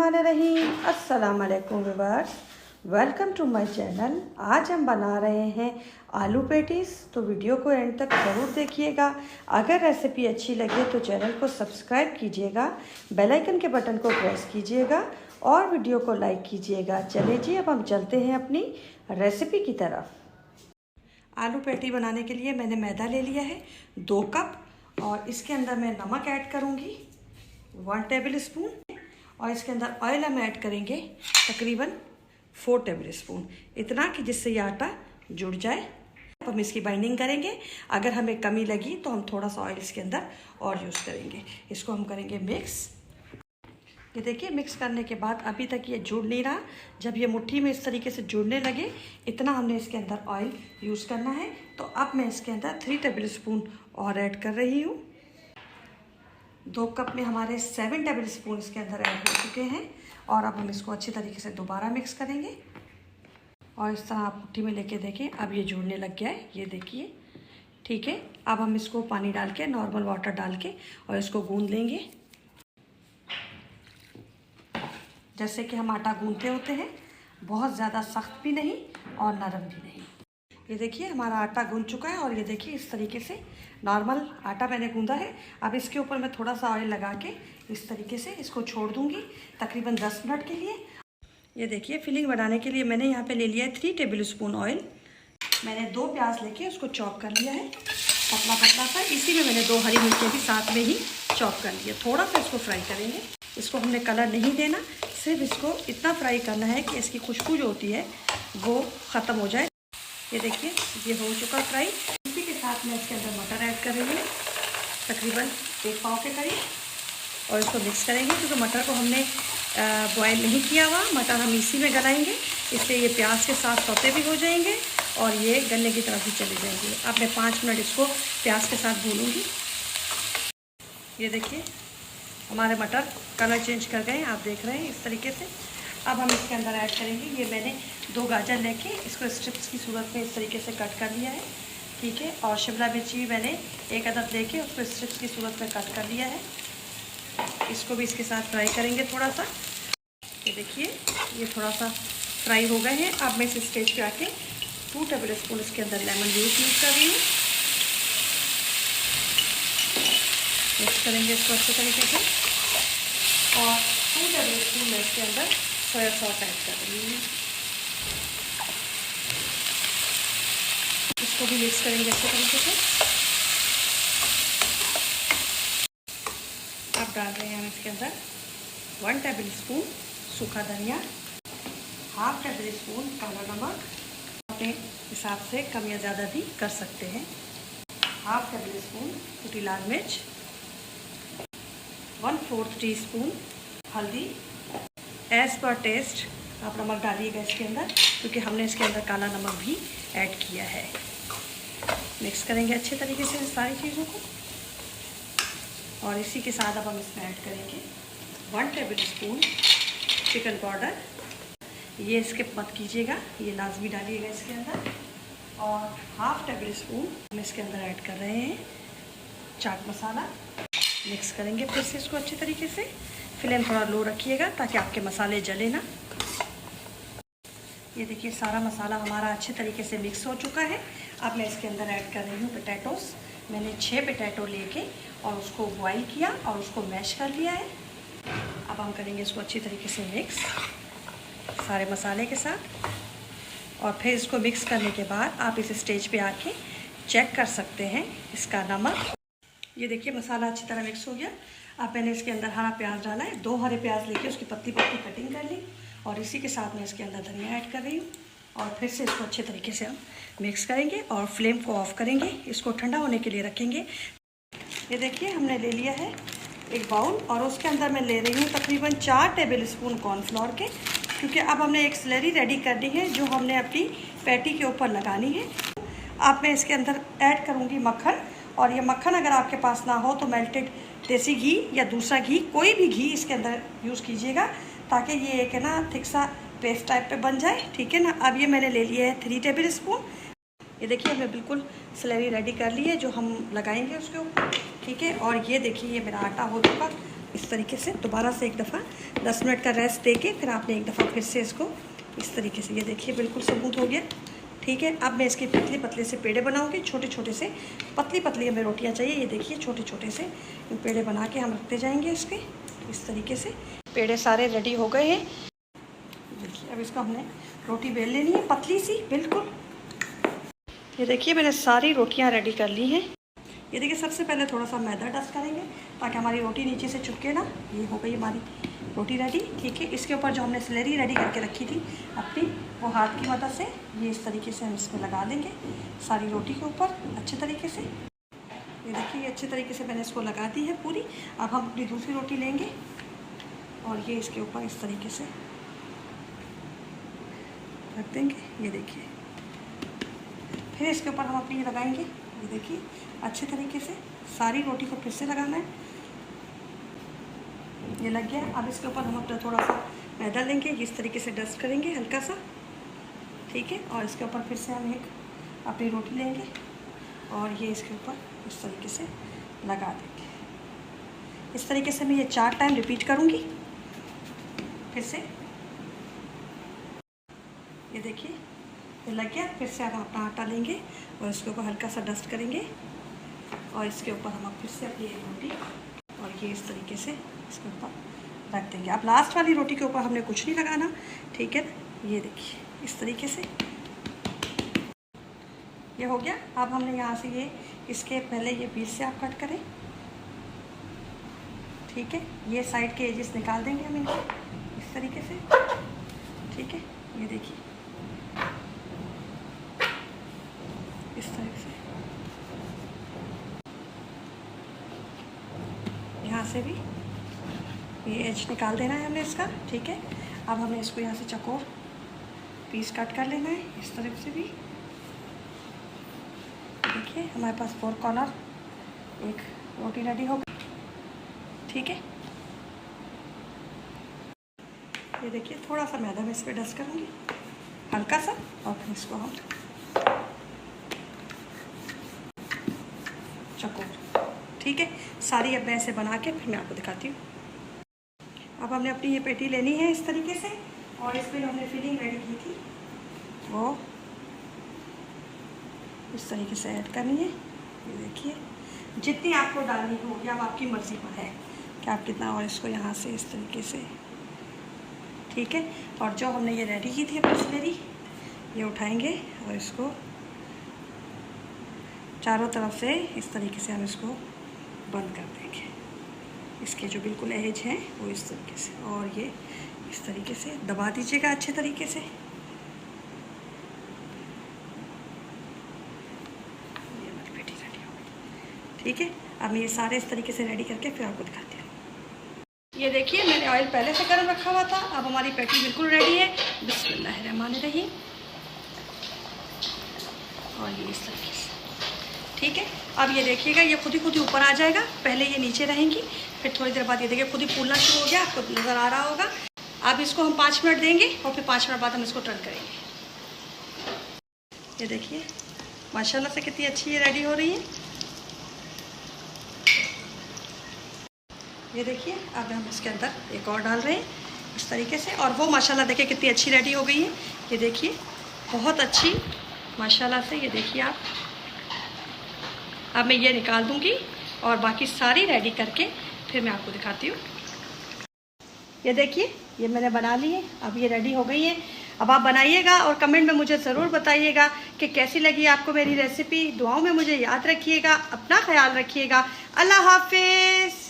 बिस्मिल्लाहिर्रहमानिर्रहीम। अस्सलाम वालेकुम viewers, welcome to my channel. आज हम बना रहे हैं आलू पैटीज़, तो वीडियो को एंड तक ज़रूर देखिएगा। अगर रेसिपी अच्छी लगे तो चैनल को सब्सक्राइब कीजिएगा, बेल आइकन के बटन को प्रेस कीजिएगा और वीडियो को लाइक कीजिएगा। चलिए जी, अब हम चलते हैं अपनी रेसिपी की तरफ। आलू पैटी बनाने के लिए मैंने मैदा ले लिया है 2 कप, और इसके अंदर मैं नमक ऐड करूँगी 1 टेबल स्पून, और इसके अंदर ऑयल हम ऐड करेंगे तकरीबन 4 टेबल स्पून, इतना कि जिससे ये आटा जुड़ जाए। अब हम इसकी बाइंडिंग करेंगे। अगर हमें कमी लगी तो हम थोड़ा सा ऑयल इसके अंदर और यूज़ करेंगे। इसको हम करेंगे मिक्स। ये देखिए, मिक्स करने के बाद अभी तक ये जुड़ नहीं रहा। जब ये मुट्ठी में इस तरीके से जुड़ने लगे, इतना हमने इसके अंदर ऑयल यूज़ करना है। तो अब मैं इसके अंदर 3 टेबल स्पून और ऐड कर रही हूँ। 2 कप में हमारे 7 टेबल स्पून इसके अंदर ऐड हो चुके हैं, और अब हम इसको अच्छी तरीके से दोबारा मिक्स करेंगे। और इस तरह आप मुट्ठी में लेके देखें, अब ये जुड़ने लग गया है, ये देखिए, ठीक है। अब हम इसको पानी डाल के, नॉर्मल वाटर डाल के, और इसको गूंद लेंगे जैसे कि हम आटा गूंदते होते हैं। बहुत ज़्यादा सख्त भी नहीं और नरम भी नहीं। ये देखिए, हमारा आटा गूंद चुका है, और ये देखिए इस तरीके से नॉर्मल आटा मैंने गूंदा है। अब इसके ऊपर मैं थोड़ा सा ऑयल लगा के इस तरीके से इसको छोड़ दूंगी तकरीबन 10 मिनट के लिए। ये देखिए, फिलिंग बनाने के लिए मैंने यहाँ पे ले लिया है 3 टेबल स्पून ऑयल। मैंने 2 प्याज लेके उसको चॉप कर लिया है पतला पतला सा। इसी में मैंने 2 हरी मिर्चें भी साथ में ही चॉप कर लिया। थोड़ा सा इसको फ्राई करेंगे। इसको हमने कलर नहीं देना, सिर्फ इसको इतना फ्राई करना है कि इसकी खुशबू जो होती है वो ख़त्म हो जाए। ये देखिए, ये हो चुका फ्राई। इसी के साथ मैं इसके अंदर मटर ऐड कर रही हूँ तकरीबन 1 पाव के करीब, और इसको मिक्स करेंगे। क्योंकि मटर को हमने बॉयल नहीं किया हुआ, मटर हम इसी में गलाएंगे, इसलिए ये प्याज के साथ सौते भी हो जाएंगे और ये गलने की तरफ भी चले जाएंगे। अब मैं 5 मिनट इसको प्याज के साथ भूनूंगी। ये देखिए, हमारे मटर कलर चेंज कर गए, आप देख रहे हैं इस तरीके से। अब हम इसके अंदर ऐड करेंगे, ये मैंने 2 गाजर लेके इसको स्ट्रिप्स की सूरत में इस तरीके से कट कर लिया है, ठीक है। और शिमला मिर्ची भी मैंने 1 अदद लेके उसको स्ट्रिप्स की सूरत में कट कर लिया है। इसको भी इसके साथ फ्राई करेंगे थोड़ा सा। ये देखिए, ये थोड़ा सा फ्राई हो गए हैं। अब मैं इस स्टेज पे आके 2 टेबल स्पून इसके अंदर लेमन जूस यूज़ कर रही हूँ। मिक्स करेंगे इसको अच्छे तरीके से, और 2 टेबल स्पून मैं इसके अंदर सोया सॉस ऐड कर रही हूँ। इसको भी मिक्स करेंगे अच्छे तरीके से। अब डाल रहे हैं हम इसके अंदर 1 टेबल स्पून सूखा धनिया, 1/2 टेबल स्पून काला नमक, अपने हिसाब से कम या ज़्यादा भी कर सकते हैं, 1/2 टेबल स्पून कुटी लाल मिर्च, 1/4 टीस्पून हल्दी। एज़ पर टेस्ट आप नमक डालिएगा इसके अंदर, क्योंकि हमने इसके अंदर काला नमक भी ऐड किया है। मिक्स करेंगे अच्छे तरीके से सारी चीज़ों को, और इसी के साथ अब हम इसमें ऐड करेंगे 1 टेबल स्पून चिकन पाउडर। ये स्किप मत कीजिएगा, ये लाजमी डालिएगा इसके अंदर। और 1/2 टेबल स्पून हम इसके अंदर ऐड कर रहे हैं चाट मसाला। मिक्स करेंगे फिर से इसको अच्छे तरीके से। फ्लेम थोड़ा लो रखिएगा ताकि आपके मसाले जले ना। ये देखिए, सारा मसाला हमारा अच्छे तरीके से मिक्स हो चुका है। अब मैं इसके अंदर ऐड कर रही हूँ पोटैटोस। मैंने 6 पोटैटो लेके और उसको बॉईल किया और उसको मैश कर लिया है। अब हम करेंगे इसको अच्छी तरीके से मिक्स सारे मसाले के साथ, और फिर इसको मिक्स करने के बाद आप इस स्टेज पे आके चेक कर सकते हैं इसका नमक। ये देखिए, मसाला अच्छी तरह मिक्स हो गया। अब मैंने इसके अंदर हरा प्याज डाला है, 2 हरे प्याज लेके उसकी पत्ती पत्ती कटिंग कर ली, और इसी के साथ मैं इसके अंदर धनिया ऐड कर रही हूँ। और फिर से इसको अच्छे तरीके से हम मिक्स करेंगे और फ्लेम को ऑफ करेंगे। इसको ठंडा होने के लिए रखेंगे। ये देखिए, हमने ले लिया है एक बाउल, और उसके अंदर मैं ले रही हूँ तकरीबन 4 टेबल स्पून कॉर्नफ्लोर के, क्योंकि अब हमने एक स्लरी रेडी करनी है जो हमने अपनी पैटी के ऊपर लगानी है। अब मैं इसके अंदर ऐड करूँगी मक्खन, और ये मक्खन अगर आपके पास ना हो तो मेल्टेड देसी घी या दूसरा घी, कोई भी घी इसके अंदर यूज़ कीजिएगा, ताकि ये एक है ना थिक सा पेस्ट टाइप पे बन जाए, ठीक है ना। अब ये मैंने ले लिया है 3 टेबल स्पून। ये देखिए, हमने बिल्कुल स्लरी रेडी कर ली है जो हम लगाएंगे उसके ऊपर, ठीक है। और ये देखिए, ये मेरा आटा हो चुका इस तरीके से दोबारा से एक दफ़ा 10 मिनट का रेस्ट दे के फिर आपने एक दफ़ा फिर से इसको इस तरीके से, ये देखिए बिल्कुल स्मूथ हो गया। ठीक है, अब मैं इसके पतले पतले से पेड़े बनाऊंगी, छोटे छोटे से पतली पतली हमें रोटियां चाहिए। ये देखिए छोटे छोटे से पेड़े बना के हम रखते जाएंगे इसके इस तरीके से। पेड़े सारे रेडी हो गए हैं। देखिए अब इसको हमने रोटी बेल लेनी है पतली सी बिल्कुल। ये देखिए मैंने सारी रोटियां रेडी कर ली हैं। ये देखिए सबसे पहले थोड़ा सा मैदा डस्ट करेंगे ताकि हमारी रोटी नीचे से चिपके ना। ये हो गई हमारी रोटी रेडी। ठीक है, इसके ऊपर जो हमने स्लरी रेडी करके रखी थी अपनी, वो हाथ की मदद से ये इस तरीके से हम इसमें लगा देंगे सारी रोटी के ऊपर अच्छे तरीके से। ये देखिए अच्छे तरीके से मैंने इसको लगा दी है पूरी। अब हम अपनी दूसरी रोटी लेंगे और ये इसके ऊपर इस तरीके से रख देंगे। ये देखिए फिर इसके ऊपर हम अपनी लगाएंगे। ये देखिए अच्छे तरीके से सारी रोटी को फिर से लगाना है। ये लग गया। अब इसके ऊपर हम अपना थोड़ा सा मैदा लेंगे, इस तरीके से डस्ट करेंगे हल्का सा। ठीक है, और इसके ऊपर फिर से हम एक अपनी रोटी लेंगे और ये इसके ऊपर इस तरीके से लगा देंगे। इस तरीके से मैं ये 4 टाइम रिपीट करूँगी फिर से। ये देखिए ये लग गया। फिर से हम अपना आटा लेंगे और इसके ऊपर हल्का सा डस्ट करेंगे और इसके ऊपर हम फिर से अपनी एक रोटी और ये इस तरीके से इसके ऊपर रख देंगे। अब लास्ट वाली रोटी के ऊपर हमने कुछ नहीं लगाना। ठीक है, ये देखिए इस तरीके से ये हो गया। अब हमने यहाँ से ये इसके पहले ये बीच से आप कट करें। ठीक है, ये साइड के एजेस निकाल देंगे हम इनको इस तरीके से। ठीक है, ये देखिए इस तरह से यहाँ से भी ये एज निकाल देना है हमने इसका। ठीक है, अब हमें इसको यहाँ से चौकोर पीस कट कर लेना है इस तरफ से भी। देखिए हमारे पास 4 कॉर्नर एक रोटी रेडी हो गई। ठीक है, ये देखिए थोड़ा सा मैदा मैं इस पर डस्ट करूँगी हल्का सा और फिर इसको हम चौकोर। ठीक है, सारी अब मैं ऐसे बना के फिर मैं आपको दिखाती हूँ। अब हमने अपनी ये पेटी लेनी है इस तरीके से और इस पर हमने फिलिंग रेडी की थी वो इस तरीके से ऐड करनी है। ये देखिए जितनी आपको डालनी होगी अब आपकी मर्ज़ी पर है कि आप कितना, और इसको यहाँ से इस तरीके से। ठीक है, और जो हमने ये रेडी की थी अपनी स्लरी ये उठाएंगे और इसको चारों तरफ से इस तरीके से हम इसको बंद कर देंगे। इसके जो बिल्कुल एज हैं वो इस तरीके से, और ये इस तरीके से दबा दीजिएगा अच्छे तरीके से। ये हमारी पेटी रेडी हो गई। ठीक है, अब मैं ये सारे इस तरीके से रेडी करके फिर आपको दिखाती हूँ। ये देखिए मैंने ऑयल पहले से गर्म रखा हुआ था। अब हमारी पेटी बिल्कुल रेडी है। बिस्मिल्लाहिर्रहमानिर्रहीम। और ये इस तरीके से। ठीक है, अब ये देखिएगा ये खुद ही ऊपर आ जाएगा। पहले ये नीचे रहेंगी, फिर थोड़ी देर बाद ये देखिए खुद ही फूलना शुरू हो गया, आपको नज़र आ रहा होगा। अब इसको हम 5 मिनट देंगे और फिर 5 मिनट बाद हम इसको टर्न करेंगे। ये देखिए माशाल्लाह से कितनी अच्छी ये रेडी हो रही है। ये देखिए अब हम इसके अंदर एक और डाल रहे हैं इस तरीके से, और वो माशाल्लाह देखिए कितनी अच्छी रेडी हो गई है। ये देखिए बहुत अच्छी माशाल्लाह से। ये देखिए आप, अब मैं ये निकाल दूंगी और बाकी सारी रेडी करके फिर मैं आपको दिखाती हूँ। ये देखिए ये मैंने बना ली है, अब ये रेडी हो गई है। अब आप बनाइएगा और कमेंट में मुझे ज़रूर बताइएगा कि कैसी लगी आपको मेरी रेसिपी। दुआओं में मुझे याद रखिएगा, अपना ख्याल रखिएगा। अल्लाह हाफिज़।